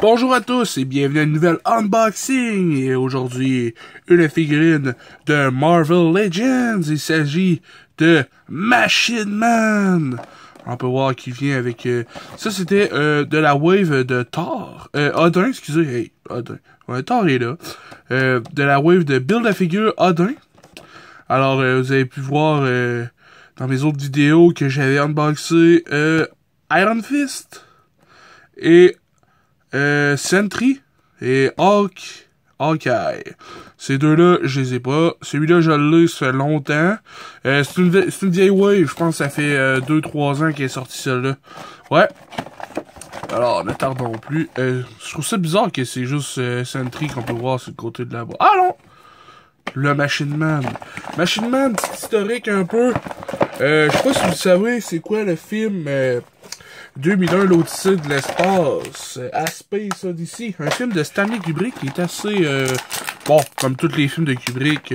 Bonjour à tous et bienvenue à une nouvelle unboxing. Et aujourd'hui, une figurine de Marvel Legends. Il s'agit de Machine Man. On peut voir qu'il vient avec... ça, c'était de la wave de Thor. Odin, excusez. Hey, Odin. Ouais, Thor est là. De la wave de Build-A-Figure Odin. Alors, vous avez pu voir dans mes autres vidéos que j'avais unboxé Iron Fist et Sentry et Hawkeye. Ces deux-là, je les ai pas. Celui-là, je l'ai, ça fait longtemps. C'est une vieille wave, je pense que ça fait 2-3 ans qu'elle est sortie celle-là. Ouais. Alors, ne tardons plus. Je trouve ça bizarre que c'est juste Sentry qu'on peut voir sur le côté de là-bas. Ah non! Le Machine Man. Machine Man, petit historique un peu. Je sais pas si vous savez, c'est quoi le film 2001, l'Odyssée de l'espace, A Space Odyssey, un film de Stanley Kubrick qui est assez, bon, comme tous les films de Kubrick,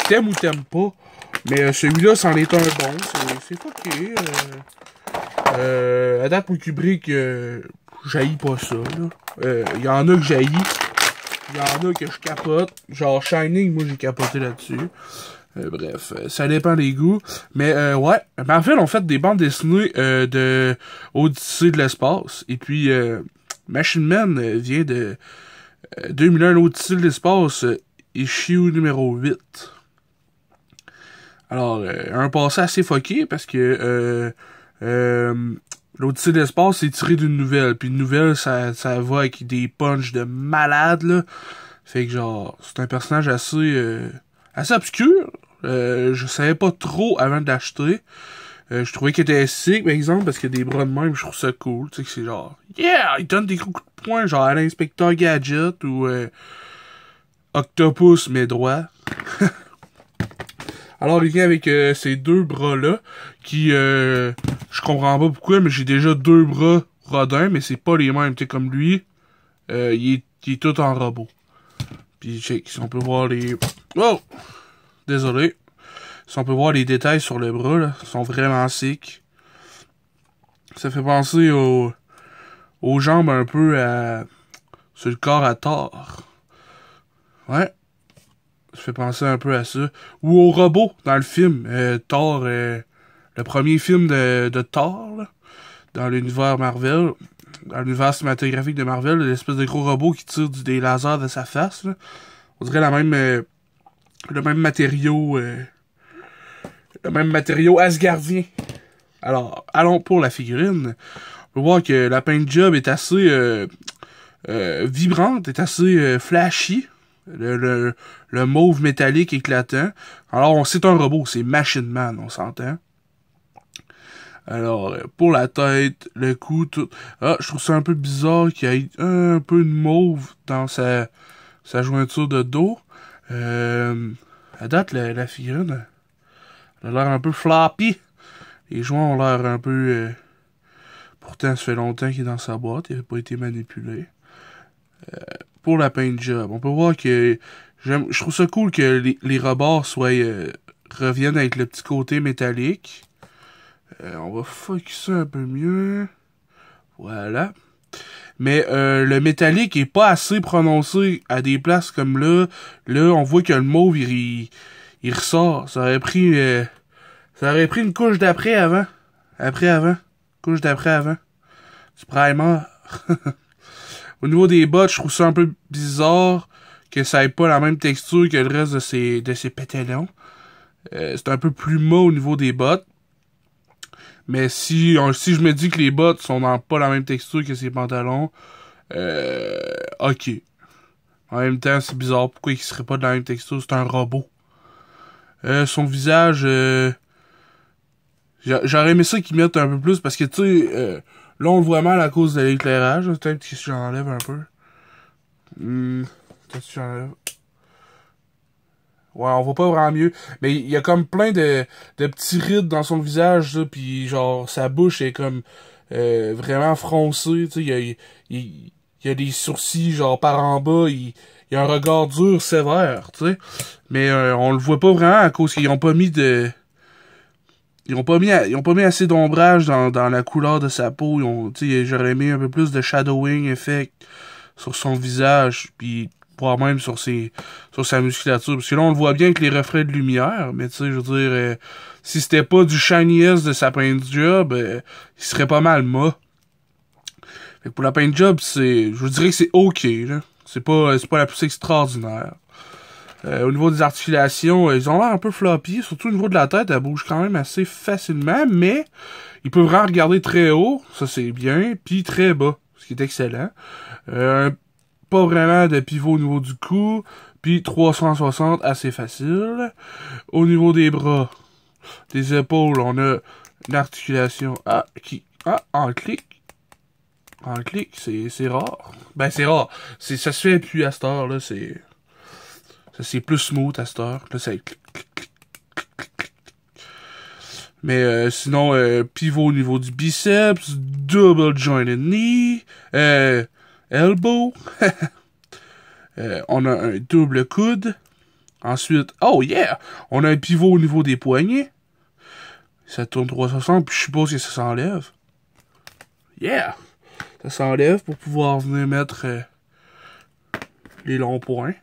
t'aimes ou t'aimes pas, mais celui-là, c'en est un bon, c'est fucké, à date pour Kubrick, j'haïs pas ça, là, il y en a que j'haïs, il y en a que je capote, genre Shining, moi j'ai capoté là-dessus. Bref, ça dépend des goûts. Mais ouais, en fait, on fait des bandes dessinées de Odyssée de l'espace. Et puis, Machine Man vient de 2001, l'Odyssée de l'espace, issue numéro 8. Alors, un passé assez fucké parce que l'Odyssée de l'espace est tiré d'une nouvelle. Puis une nouvelle, ça va avec des punchs de malade, là. Fait que genre, c'est un personnage assez obscur. Je savais pas trop avant de l'acheter. Je trouvais qu'il était sick, par exemple, parce qu'il y a des bras de même, je trouve ça cool. Tu sais que c'est genre, yeah, il donne des gros coups de poing, genre à l'inspecteur Gadget ou Octopus, mais droit. Alors, il vient avec ces deux bras-là, qui, je comprends pas pourquoi, mais j'ai déjà deux bras Rodin, mais c'est pas les mêmes, tu sais, comme lui, il est tout en robot. Puis, check, si on peut voir les... Oh! Désolé. Si on peut voir les détails sur le bras, là, sont vraiment sick. Ça fait penser aux jambes un peu sur le corps à Thor. Ouais. Ça fait penser un peu à ça. Ou au robot dans le film. Thor, le premier film de Thor, là, dans l'univers Marvel. Dans l'univers cinématographique de Marvel, l'espèce de gros robot qui tire des lasers de sa face. Là. On dirait le même matériau asgardien. Alors, allons pour la figurine. On peut voir que la paint job est assez vibrante, est assez flashy. Le mauve métallique éclatant. Alors, c'est un robot, c'est Machine Man, on s'entend. Alors, pour la tête, le cou, tout... Ah, je trouve ça un peu bizarre qu'il y ait un peu de mauve dans sa jointure de dos. À date, la figurine, elle a l'air un peu floppy. Les joints ont l'air un peu... pourtant, ça fait longtemps qu'il est dans sa boîte. Il n'a pas été manipulé. Pour la paint job, on peut voir que... Je trouve ça cool que les rebords reviennent avec le petit côté métallique. On va focusser un peu mieux. Voilà. Mais le métallique est pas assez prononcé à des places comme là. Là, on voit que le mauve, il ressort. Ça aurait pris une couche d'après avant. Couche d'après avant. Du primer. Au niveau des bottes, je trouve ça un peu bizarre que ça ait pas la même texture que le reste de ses pétalons. C'est un peu plus mou au niveau des bottes. Mais si je me dis que les bottes sont pas la même texture que ses pantalons, ok. En même temps, c'est bizarre. Pourquoi il serait pas de la même texture? C'est un robot. Son visage, j'aurais aimé ça qu'il mette un peu plus parce que, tu sais, là, on le voit mal à cause de l'éclairage. Peut-être que si j'enlève un peu. Peut-être que j'enlève. Ouais, on voit pas vraiment mieux. Mais il y a comme plein de petits rides dans son visage, là, pis genre, sa bouche est comme vraiment froncée, tu sais, il y a des sourcils, genre, par en bas, il y a un regard dur, sévère, tu sais. Mais on le voit pas vraiment à cause qu'ils ont pas mis de... Ils ont pas mis assez d'ombrage dans la couleur de sa peau. Tu sais, j'aurais mis un peu plus de shadowing effect sur son visage, puis voire même sur sa musculature. Parce que là, on le voit bien avec les reflets de lumière, mais tu sais, je veux dire, si c'était pas du shiniest de sa paint job, il serait pas mal mat. Fait que pour la paint job, je vous dirais que c'est ok, là. C'est pas la plus extraordinaire. Au niveau des articulations, ils ont l'air un peu floppy, surtout au niveau de la tête, elle bouge quand même assez facilement, mais il peut vraiment regarder très haut, ça c'est bien, puis très bas, ce qui est excellent. Pas vraiment de pivot au niveau du cou, puis 360 assez facile. Au niveau des bras, des épaules, on a une articulation en clic. En clic, c'est rare. Ben c'est rare. Ça se fait plus à cette heure là, c'est plus smooth à cette heure. Là, c'est clic, clic, clic, clic, clic, clic. Mais sinon, pivot au niveau du biceps, double jointed knee, elbow. On a un double coude. Ensuite, oh yeah! On a un pivot au niveau des poignets. Ça tourne 360, puis je suppose que ça s'enlève. Yeah! Ça s'enlève pour pouvoir venir mettre les longs points.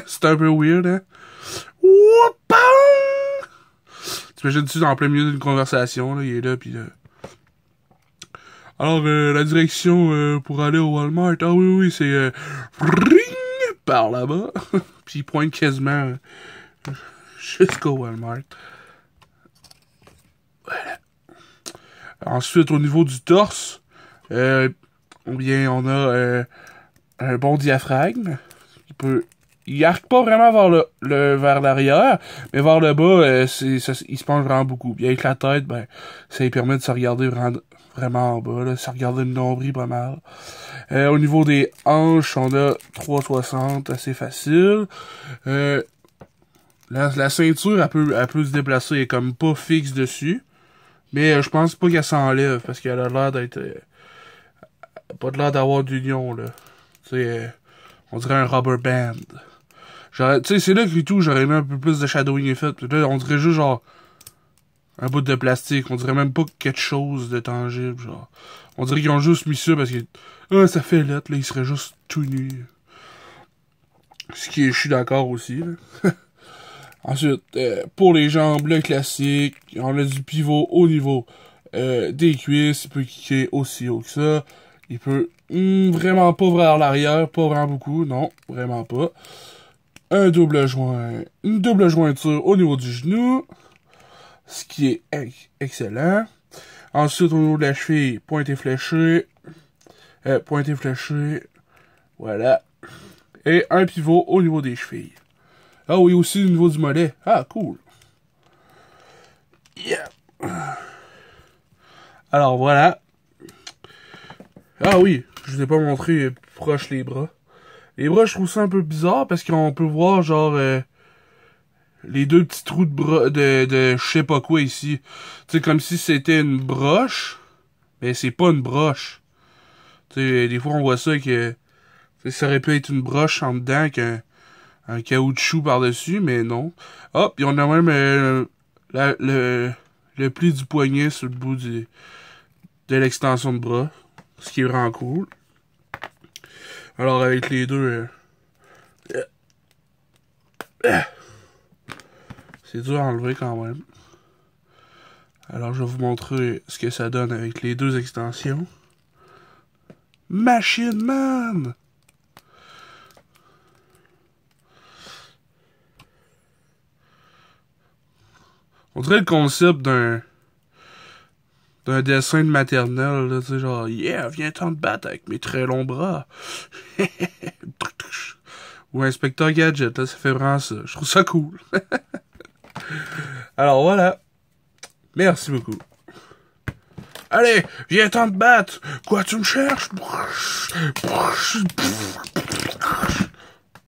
C'est un peu weird, hein? T'imagines-tu en plein milieu d'une conversation, là, il est là, pis là... Alors, la direction pour aller au Walmart, ah oui, c'est par là-bas. Puis il pointe quasiment jusqu'au Walmart. Voilà. Ensuite, au niveau du torse, on a un bon diaphragme. Il arque pas vraiment vers l'arrière, mais vers le bas, il se penche vraiment beaucoup. Puis avec la tête, ça lui permet de se regarder vraiment en bas, là, se regarder le nombril pas mal. Au niveau des hanches, on a 360, assez facile. La ceinture, elle peut se déplacer, elle est comme pas fixe dessus. Mais je pense pas qu'elle s'enlève, parce qu'elle a l'air d'être... pas de l'air d'avoir d'union, là. Tu sais, on dirait un rubber band. Tu sais, c'est là que tout, j'aurais mis un peu plus de shadowing effect. Là, on dirait juste genre un bout de plastique. On dirait même pas quelque chose de tangible, genre. On dirait qu'ils ont juste mis ça parce que ça fait lettre, là, il serait juste tout nu. Je suis d'accord aussi, là. Ensuite, pour les jambes, le classique, on a du pivot au niveau des cuisses. Il peut kicker aussi haut que ça. Il peut vraiment pas vers l'arrière, pas vraiment beaucoup, non, vraiment pas. Une double jointure au niveau du genou, ce qui est excellent. Ensuite, au niveau de la cheville, pointé fléché, voilà. Et un pivot au niveau des chevilles. Ah oui, aussi au niveau du mollet. Ah, cool. Yeah. Alors, voilà. Ah oui, je vous ai pas montré proche les bras. Les bras, je trouve ça un peu bizarre parce qu'on peut voir, genre, les deux petits trous de bras, de je sais pas quoi ici. Tu sais, comme si c'était une broche, mais c'est pas une broche. Tu sais, des fois, on voit ça que ça aurait pu être une broche en dedans avec un caoutchouc par-dessus, mais non. Hop, puis on a même le pli du poignet sur le bout de l'extension de bras. Ce qui est vraiment cool. Alors, avec les deux... c'est dur à enlever quand même. Alors, je vais vous montrer ce que ça donne avec les deux extensions. Machine Man! On dirait le concept d'un dessin de maternelle, là, tu sais, genre, yeah, viens t'en te battre avec mes très longs bras. Ou Inspecteur Gadget, là, ça fait vraiment ça. Je trouve ça cool. Alors voilà. Merci beaucoup. Allez, viens t'en te battre. Quoi, tu me cherches?